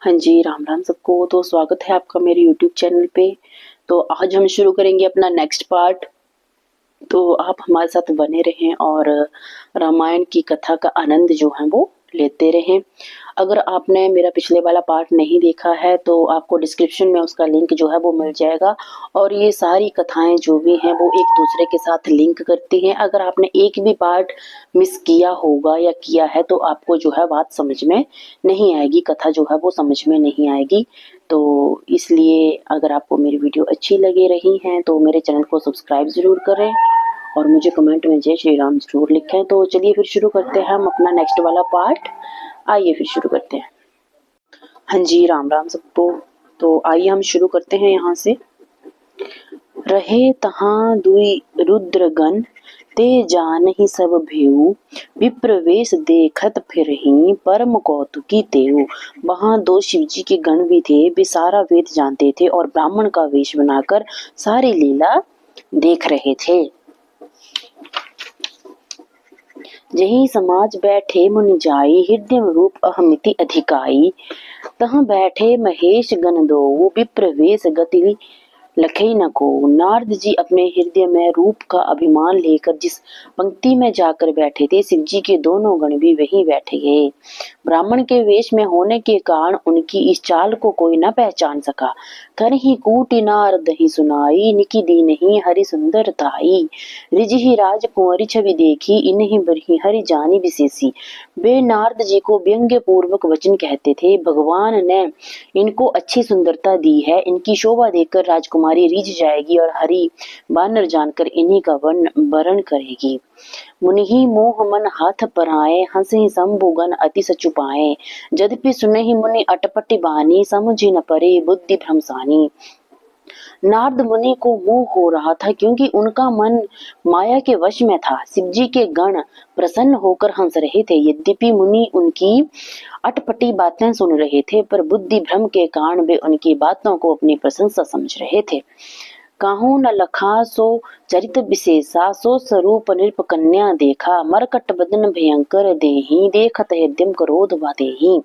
हाँ जी, राम राम सबको। तो स्वागत है आपका मेरे यूट्यूब चैनल पे। तो आज हम शुरू करेंगे अपना नेक्स्ट पार्ट। तो आप हमारे साथ बने रहें और रामायण की कथा का आनंद जो है वो लेते रहें। अगर आपने मेरा पिछले वाला पार्ट नहीं देखा है तो आपको डिस्क्रिप्शन में उसका लिंक जो है वो मिल जाएगा। और ये सारी कथाएं जो भी हैं वो एक दूसरे के साथ लिंक करती हैं। अगर आपने एक भी पार्ट मिस किया होगा या किया है तो आपको जो है बात समझ में नहीं आएगी, कथा जो है वो समझ में नहीं आएगी। तो इसलिए अगर आपको मेरी वीडियो अच्छी लगे रही हैं तो मेरे चैनल को सब्सक्राइब ज़रूर करें और मुझे कमेंट में जय श्री राम जरूर लिखें। तो चलिए फिर शुरू करते हैं हम अपना नेक्स्ट वाला पार्ट। आइए फिर शुरू करते हैं। हाँ जी, राम राम सबको। तो आइए हम शुरू करते हैं यहाँ से। रहे तहाँ दुई रुद्रगण ते जानहि सब भेऊ, विप्रवेश देखत फिरहीं परम कौतुकी तेऊ। वहां दो शिवजी के गण भी थे, वे सारा वेद जानते थे और ब्राह्मण का वेश बनाकर सारी लीला देख रहे थे। जही समाज बैठे मुनि जाई, हृदय रूप अहमिति अधिकाई। तहाँ बैठे महेश गण दो, विप्र वेश गति लखई न को। नारद जी अपने हृदय में रूप का अभिमान लेकर जिस पंक्ति में जाकर बैठे थे, शिव जी के दोनों गण भी वहीं बैठे गए। ब्राह्मण के वेश में होने के कारण उनकी इस चाल को कोई न पहचान सका। कर ही कूटी नारद ही सुनाई, निकी दी नहीं हरि सुंदर ताई। रिज ही राज कुंवरी छवि देखी, इन्हीं बरही हरि जानी विशेषी। वे नारद जी को व्यंग्य पूर्वक वचन कहते थे। भगवान ने इनको अच्छी सुंदरता दी है, इनकी शोभा देखकर राजकुमारी रिझ जाएगी और हरि बानर जानकर इन्हीं का वरण करेगी। मुनि मोह मन हाथ पराए, हंसे शंभु गण अति सचुपाए। यद्यपि सुने ही मुनि अटपटी बानी, समझी न परे बुद्धि भ्रमसानी। नारद मुनि को मोह हो रहा था क्योंकि उनका मन माया के वश में था। शिवजी के गण प्रसन्न होकर हंस रहे थे, यद्यपि मुनि उनकी अटपटी बातें सुन रहे थे, पर बुद्धि भ्रम के कारण वे उनकी बातों को अपनी प्रशंसा समझ रहे थे। काहू न लखा सो चरित विशेषा, सो स्वरूप नृप कन्या देखा। मरकट बदन भयंकर देही, देखत हृदय क्रोध बातेही।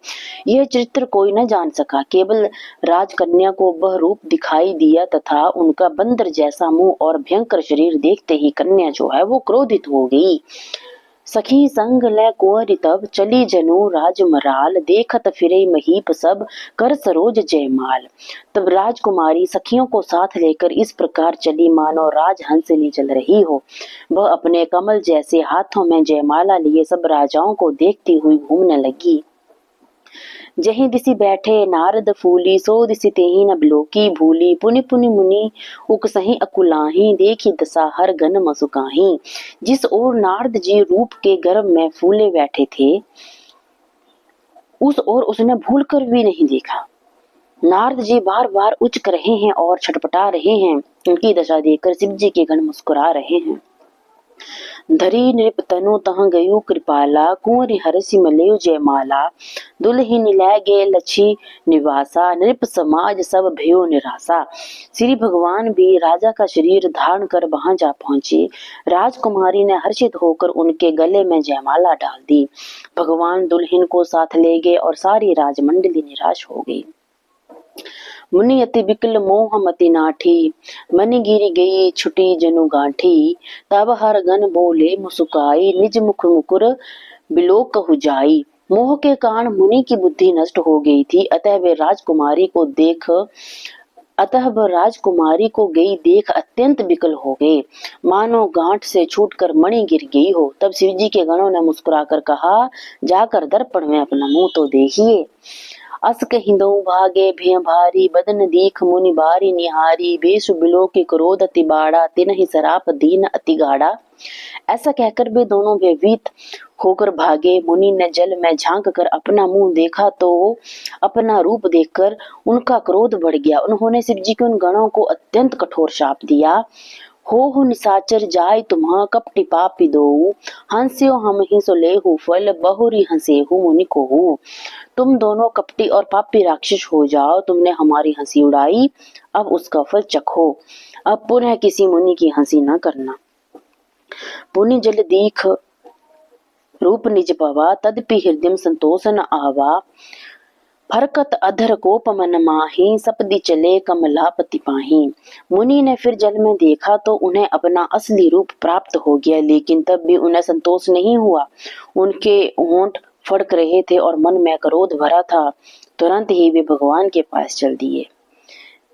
यह चरित्र कोई न जान सका, केवल राजकन्या को वह रूप दिखाई दिया तथा उनका बंदर जैसा मुंह और भयंकर शरीर देखते ही कन्या जो है वो क्रोधित हो गई। सखी संग लै कुंवरी तब, चली जनु राजमराल। देखत फिरे महीप सब, कर सरोज जयमाल। तब राजकुमारी सखियों को साथ लेकर इस प्रकार चली मानो राजहंसिनी चल रही हो। वह अपने कमल जैसे हाथों में जयमाला लिए सब राजाओं को देखती हुई घूमने लगी। जहीं दिसी बैठे नारद फूली, सो दिसी तेहि न बिलोकी भूली। पुनि पुनि मुनि उकसहि अकुलाही, देखी दशा हर गन मसुकाही। जिस ओर नारद जी रूप के गर्भ में फूले बैठे थे, उस ओर उसने भूल कर भी नहीं देखा। नारद जी बार बार उचक रहे हैं और छटपटा रहे हैं। उनकी दशा देखकर शिव जी के गण मुस्कुरा रहे हैं। धरी नृप तनु तह गयु कृपाला, कुंवरी हरसि मलेउ जयमाला। दुल्हिन लै गे लछी निवासा, नृप समाज सब भयो निराशा। श्री भगवान भी राजा का शरीर धारण कर वहां जा पहुंचे। राजकुमारी ने हर्षित होकर उनके गले में जयमाला डाल दी। भगवान दुल्हन को साथ ले गए और सारी राजमंडली निराश हो गई। मुनि अति विकल मोह मति नाठी, मनि गिरी गई छुटी जनु गांठी। तब हर गन बोले मुसुकाई, निज मुख मुकुर बिलोक कहु जाई। मोह के कारण मुनि की बुद्धि नष्ट हो गई थी, अतः वह राजकुमारी को गई देख अत्यंत विकल हो गए, मानो गांठ से छूटकर मणि गिर गई हो। तब शिवजी के गणों ने मुस्कुराकर कहा, जाकर दर्पण में अपना मुंह तो देखिए। अस कहिंदो भागे भय भारी, बदन दीख मुनि बारी निहारी। बेश बिलो के क्रोध अति बाड़ा, तिन्हि सराप दीन अति गाढ़ा। ऐसा कहकर वे दोनों भयभीत होकर भागे। मुनि ने जल में झांक कर अपना मुंह देखा तो अपना रूप देखकर उनका क्रोध बढ़ गया। उन्होंने शिव जी के उन गणों को अत्यंत कठोर शाप दिया। हो निशाचर जाय तुम्हा, कपटि पापी दो। हंस्यो हम ही सो लेहु फल, बहुरी हंसेहु मुनि कोहु। तुम दोनों कपटी और पापी राक्षस हो जाओ, तुमने हमारी हंसी उड़ाई, अब उसका फल चखो। अब पुनः किसी मुनि की हंसी न करना। पुनि जल दीख रूप निज पवा, तदपि हृदय संतोष न आवा। फरकत अधर कोप मन माही, सपदी चले कमलापति पाही। मुनि ने फिर जल में देखा तो उन्हें अपना असली रूप प्राप्त हो गया, लेकिन तब भी उन्हें संतोष नहीं हुआ। उनके होंठ फड़क रहे थे और मन में क्रोध भरा था। तुरंत ही वे भगवान के पास चल दिए।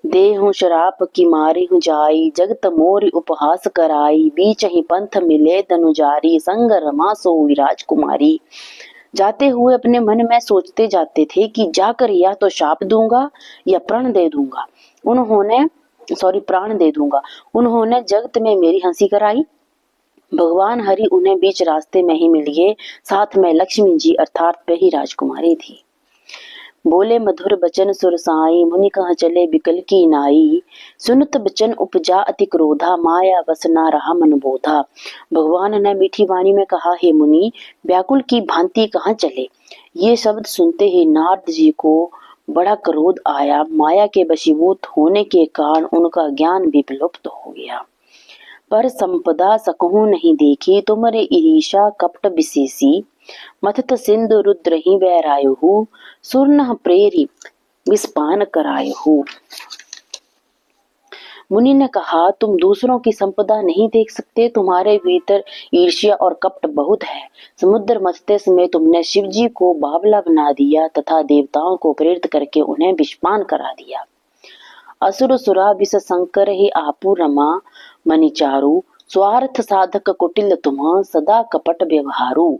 देहु शराप की मारी हूँ जाई, जगत मोरी उपहास कराई। बीच ही पंथ मिले तनुजारी, संग रमा सोई राजकुमारी। जाते हुए अपने मन में सोचते जाते थे कि जाकर या तो शाप दूंगा या प्राण दे दूंगा। प्राण दे दूंगा। उन्होंने जगत में मेरी हंसी कराई। भगवान हरि उन्हें बीच रास्ते में ही मिल गए। साथ में लक्ष्मी जी अर्थात वही राजकुमारी थी। बोले मधुर बचन सुर साई, मुनि कहाँ चले बिकल की नाई। सुनत बचन उपजा अति क्रोधा, माया बस ना रहा मन बोधा। भगवान ने मीठी वाणी में कहा, हे मुनि, व्याकुल की भांति कहाँ चले। ये शब्द सुनते ही नारद जी को बड़ा क्रोध आया। माया के वशीभूत होने के कारण उनका ज्ञान भी विलुप्त हो गया। पर संपदा सकहु नहीं देखी, तुमरे ईर्षा कपट विशेषी। मथत सिंधु रुद्र ही वैरायहु, सुरन प्रेरी विस्पान करायहु। मुनि ने कहा, तुम दूसरों की संपदा नहीं देख सकते, तुम्हारे भीतर ईर्ष्या और कपट बहुत है। समुद्र मथते समय तुमने शिव जी को बावला बना दिया तथा देवताओं को प्रेरित करके उन्हें विषपान करा दिया। असुर सुरा विष संकर ही आपू रमा मनिचारु, स्वार्थ साधक कुटिल तुम सदा कपट व्यवहारु।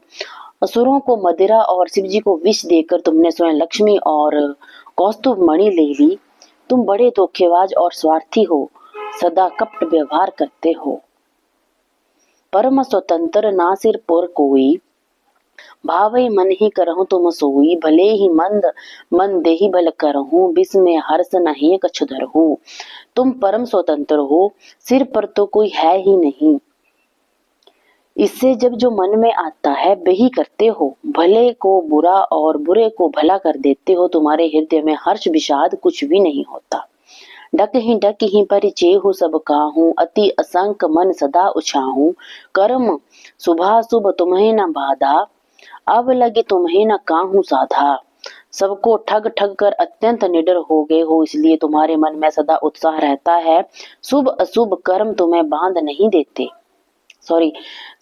असुरों को मदिरा और शिव जी को विष देकर तुमने स्वयं लक्ष्मी और कौस्तुभ मणि ले ली। तुम बड़े धोखेबाज और स्वार्थी हो, सदा कपट व्यवहार करते हो। परम स्वतंत्र ना सिर पुर कोई, भावई मन ही करहूं तुम सोई। भले ही मन देही भल करहूं, विष में हर्ष नहीं कछु धरहूं। तुम परम स्वतंत्र हो, सिर पर तो कोई है ही नहीं। इससे जब जो मन में आता है वही करते हो। भले को बुरा और बुरे को भला कर देते हो। तुम्हारे हृदय में हर्ष विषाद कुछ भी नहीं होता। डक ही परिचय हो सब काहू, अति असंक मन सदा उछाहू। कर्म शुभाशुभ तुम्हें न बाधा, अब लगे तुम्हें न काहू साधा। सबको ठग ठग कर अत्यंत निडर हो गए हो, इसलिए तुम्हारे मन में सदा उत्साह रहता है। शुभ अशुभ कर्म तुम्हें बांध नहीं देते।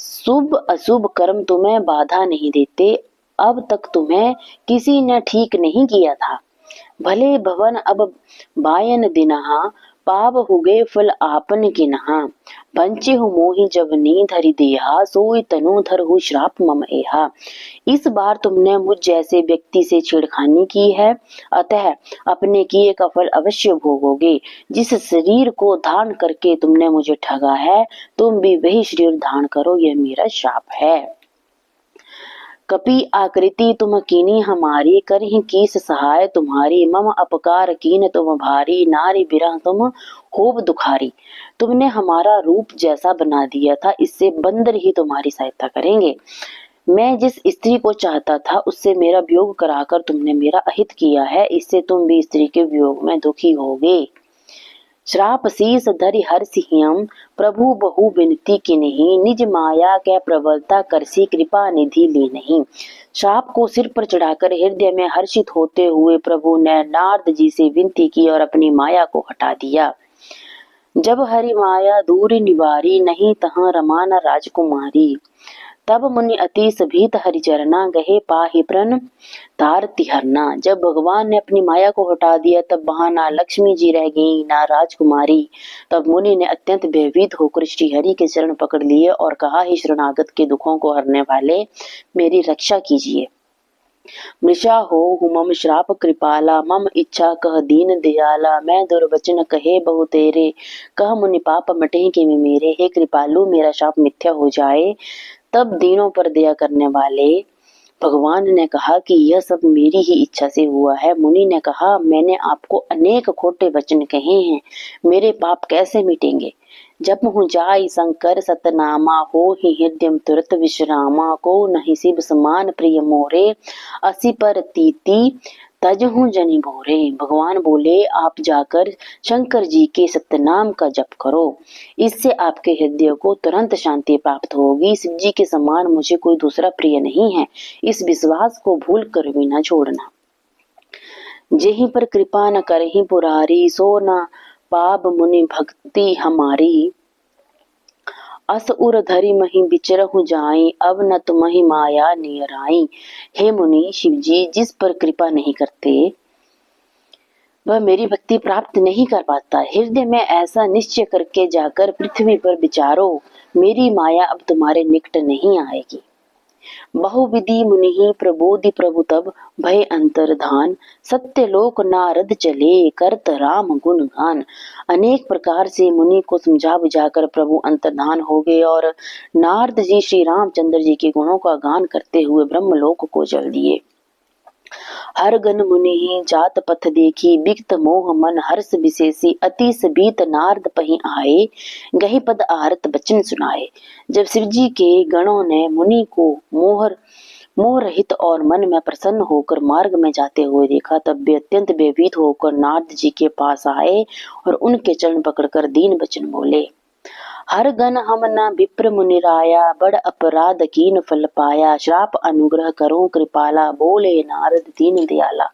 शुभ अशुभ कर्म तुम्हें बाधा नहीं देते। अब तक तुम्हें किसी ने ठीक नहीं किया था। भले भवन अब बायन दिनहा, पाप हुगे फल आपन के नहा। बंचे हो मोहि जब नी धरि देहा, सोई तनु धर हो श्राप मम एहा। इस बार तुमने मुझ जैसे व्यक्ति से छेड़खानी की है, अतः अपने किए का फल अवश्य भोगोगे। जिस शरीर को धारण करके तुमने मुझे ठगा है, तुम भी वही शरीर धारण करो, यह मेरा शाप है। कपि आकृति तुम कीनी हमारी, करहि कीस सहाय तुम्हारी। मम अपकार कीन तुम भारी, नारी बिरह तुम खूब दुखारी। तुमने हमारा रूप जैसा बना दिया था, इससे बंदर ही तुम्हारी सहायता करेंगे। मैं जिस स्त्री को चाहता था उससे मेरा वियोग कराकर तुमने मेरा अहित किया है, इससे तुम भी स्त्री के वियोग में दुखी होगे। श्राप शीस धरि हर्षियम, प्रभु बहु विनती की नहीं। निज माया के प्रबलता करसी, कृपा निधि ली नहीं। श्राप को सिर पर चढ़ाकर हृदय में हर्षित होते हुए प्रभु ने नारद जी से विनती की और अपनी माया को हटा दिया। जब हरि माया दूर निवारी, नहीं तहाँ रमा न राजकुमारी। तब मुनि अतिश भीत हरिचरना, गहे पाहि प्रण तार तिहरना। जब भगवान ने अपनी माया को हटा दिया तब वहां ना लक्ष्मी जी रह गई ना राजकुमारी। तब मुनि ने अत्यंत भयभीत होकर श्री हरि के चरण पकड़ लिए और कहा, हे शरणागत के दुखों को हरने वाले, मेरी रक्षा कीजिए। मृषा हो मम श्राप कृपाला, मम इच्छा कह दीन दयाला। मैं दुर्वचन कहे बहु तेरे, कह मुनि पाप मटे कि मेरे। हे कृपालु, मेरा शाप मिथ्या हो जाए। तब दीनों पर दया करने वाले भगवान ने कहा कि यह सब मेरी ही इच्छा से हुआ है। मुनि ने कहा, मैंने आपको अनेक खोटे वचन कहे हैं, मेरे पाप कैसे मिटेंगे। जब हूँ जाई शंकर सतनामा, हो ही हृदय तुरत विश्रामा। को नहीं शिव समान प्रिय मोरे, असी पर तीती तज हूँ जनि भोरे। भगवान बोले, आप जाकर शंकर जी के सत्यनाम का जप करो, इससे आपके हृदय को तुरंत शांति प्राप्त होगी। शिव जी के समान मुझे कोई दूसरा प्रिय नहीं है, इस विश्वास को भूल कर भी न छोड़ना। जेहि पर कृपा न करहि पुरारी, सो न पाब मुनि भक्ति हमारी। अस उर धरि मही बिचरहु जाई, अब न तुम्हि माया नियराई। हे मुनि, शिव जी जिस पर कृपा नहीं करते वह मेरी भक्ति प्राप्त नहीं कर पाता। हृदय में ऐसा निश्चय करके जाकर पृथ्वी पर विचारो, मेरी माया अब तुम्हारे निकट नहीं आएगी। बहुविधि मुनि प्रबोधि प्रभु तब, भय अंतर्धान। सत्य लोक नारद चले, करत राम गुण गान। अनेक प्रकार से मुनि को समझा बुझाकर प्रभु अंतर्धान हो गए और नारद जी श्री रामचंद्र जी के गुणों का गान करते हुए ब्रह्मलोक को चल दिए। हर गन मुनि जात पथ देखी, बिकत मोह मन हर्ष विशेषी। अति सबीत नारद पही आए, गही पद आरत बचन सुनाए। जब शिव जी के गणों ने मुनि को मोह रहित और मन में प्रसन्न होकर मार्ग में जाते हुए देखा, तब वे अत्यंत भयभीत होकर नारद जी के पास आए और उनके चरण पकड़कर दीन वचन बोले। हर गन हम न विप्र मुनिराया, बड़ अपराध कीन फल पाया। श्राप अनुग्रह करो कृपाला, बोले नारद दीन दयाला।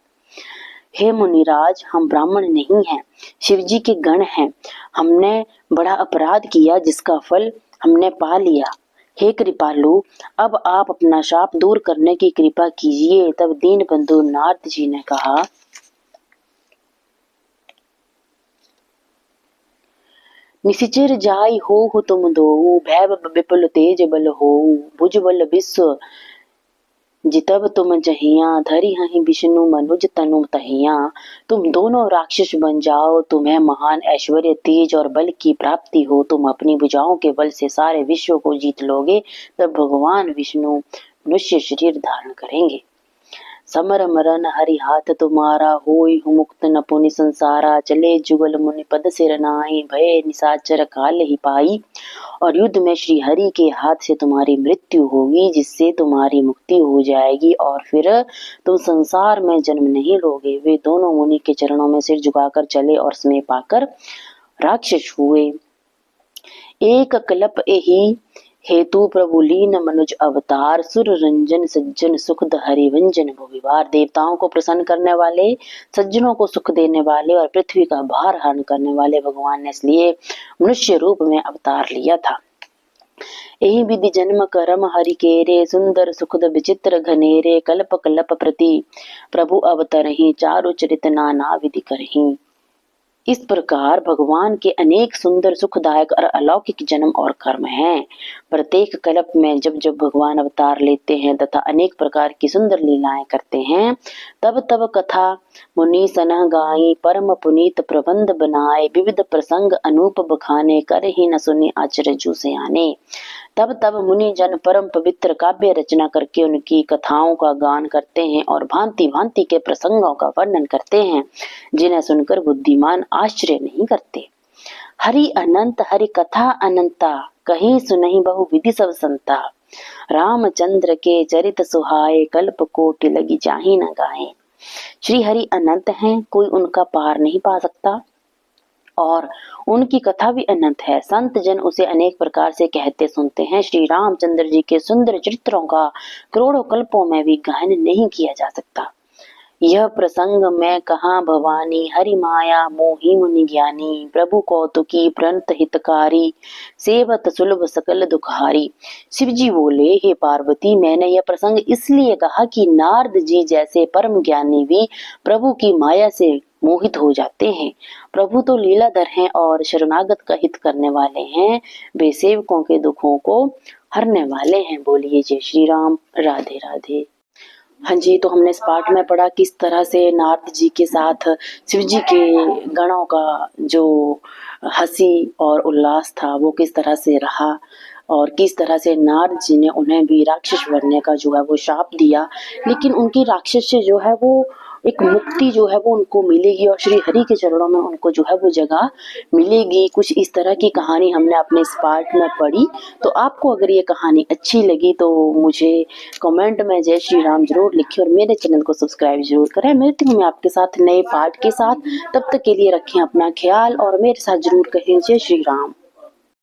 हे मुनिराज, हम ब्राह्मण नहीं हैं, शिव जी के गण हैं। हमने बड़ा अपराध किया जिसका फल हमने पा लिया। हे कृपालु, अब आप अपना शाप दूर करने की कृपा कीजिए। तब दीन बंधु नारद जी ने कहा, निशिचर जाय हो तुम दो, भय विपुल तेज बल हो। भुज बल विश्व जितब तुम जहिया, धरि हहि विष्णु मनुज तनु तहिया। तुम दोनों राक्षस बन जाओ, तुम्हें महान ऐश्वर्य तेज और बल की प्राप्ति हो। तुम अपनी भुजाओं के बल से सारे विश्व को जीत लोगे। तब भगवान विष्णु मनुष्य शरीर धारण करेंगे। समर मरन हरि हाथ तुम्हारा, होई हूँ मुक्त न पुनि संसारा। चले जुगल मुनि पद सिर नाई, भय निशाचर काल ही पाई। और युद्ध में श्री हरि के हाथ से तुम्हारी मृत्यु होगी, जिससे तुम्हारी मुक्ति हो जाएगी और फिर तुम संसार में जन्म नहीं लोगे। वे दोनों मुनि के चरणों में सिर झुकाकर चले और समय पाकर राक्षस हुए। एक कल्प एहि हेतु प्रभु लीन मनुज अवतार, सुर रंजन सज्जन सुखद हरिवंजन भुविवार। देवताओं को प्रसन्न करने वाले, सज्जनों को सुख देने वाले और पृथ्वी का भार हरण करने वाले भगवान ने इसलिए मनुष्य रूप में अवतार लिया था। यही विधि जन्म कर्म हरि केरे, सुंदर सुखद विचित्र घनेरे। कल्प कल्प प्रति प्रभु अवतरहि, चारु चरित नाना विधि करहि। इस प्रकार भगवान के अनेक सुंदर सुखदायक और अलौकिक जन्म और कर्म हैं। प्रत्येक कल्प में जब जब भगवान अवतार लेते हैं तथा अनेक प्रकार की सुंदर लीलाएं करते हैं, तब तब कथा मुनि सनह गाई, परम पुनीत प्रबंध बनाए। विविध प्रसंग अनूप बखाने, कर ही न सुने आचर्य से आने। तब तब मुनि जन परम पवित्र काव्य रचना करके उनकी कथाओं का गान करते हैं और भांति भांति के प्रसंगों का वर्णन करते हैं, जिन्हें सुनकर बुद्धिमान आश्चर्य नहीं करते। हरि अनंत हरि कथा अनंता, कहीं सुनहि बहु विधि सब संता। रामचंद्र के चरित सुहाए, कल्प कोटि लगी जाहि न गाए। श्री हरि अनंत हैं, कोई उनका पार नहीं पा सकता और उनकी कथा भी अनंत है। संत जन उसे अनेक प्रकार से कहते सुनते हैं। श्री रामचंद्र जी के सुंदर चरित्रों का करोड़ों कल्पों में भी गायन नहीं किया जा सकता। यह प्रसंग में कहा भवानी, हरि माया मोहि मुनि ज्ञानी। प्रभु कौतुकी प्रणत हितकारी, सेवत सुलभ सकल दुखारी। शिव जी बोले, हे पार्वती, मैंने यह प्रसंग इसलिए कहा कि नारद जी जैसे परम ज्ञानी भी प्रभु की माया से मोहित हो जाते हैं। प्रभु तो लीलाधर हैं और शरणागत का हित करने वाले हैं। वे सेवकों के दुखों को हरने वाले हैं। बोलिए जय श्री राम। राधे राधे। हाँ जी, तो हमने इस पाठ में पढ़ा किस तरह से नारद जी के साथ शिव जी के गणों का जो हंसी और उल्लास था वो किस तरह से रहा और किस तरह से नारद जी ने उन्हें भी राक्षस बनने का जो है वो शाप दिया, लेकिन उनकी राक्षस से जो है वो एक मुक्ति जो है वो उनको मिलेगी और श्री हरि के चरणों में उनको जो है वो जगह मिलेगी। कुछ इस तरह की कहानी हमने अपने इस पाठ में पढ़ी। तो आपको अगर ये कहानी अच्छी लगी तो मुझे कमेंट में जय श्री राम जरूर लिखें और मेरे चैनल को सब्सक्राइब जरूर करें। मिलती हूँ मैं आपके साथ नए पाठ के साथ। तब तक के लिए रखें अपना ख्याल और मेरे साथ जरूर कहें जय श्री राम।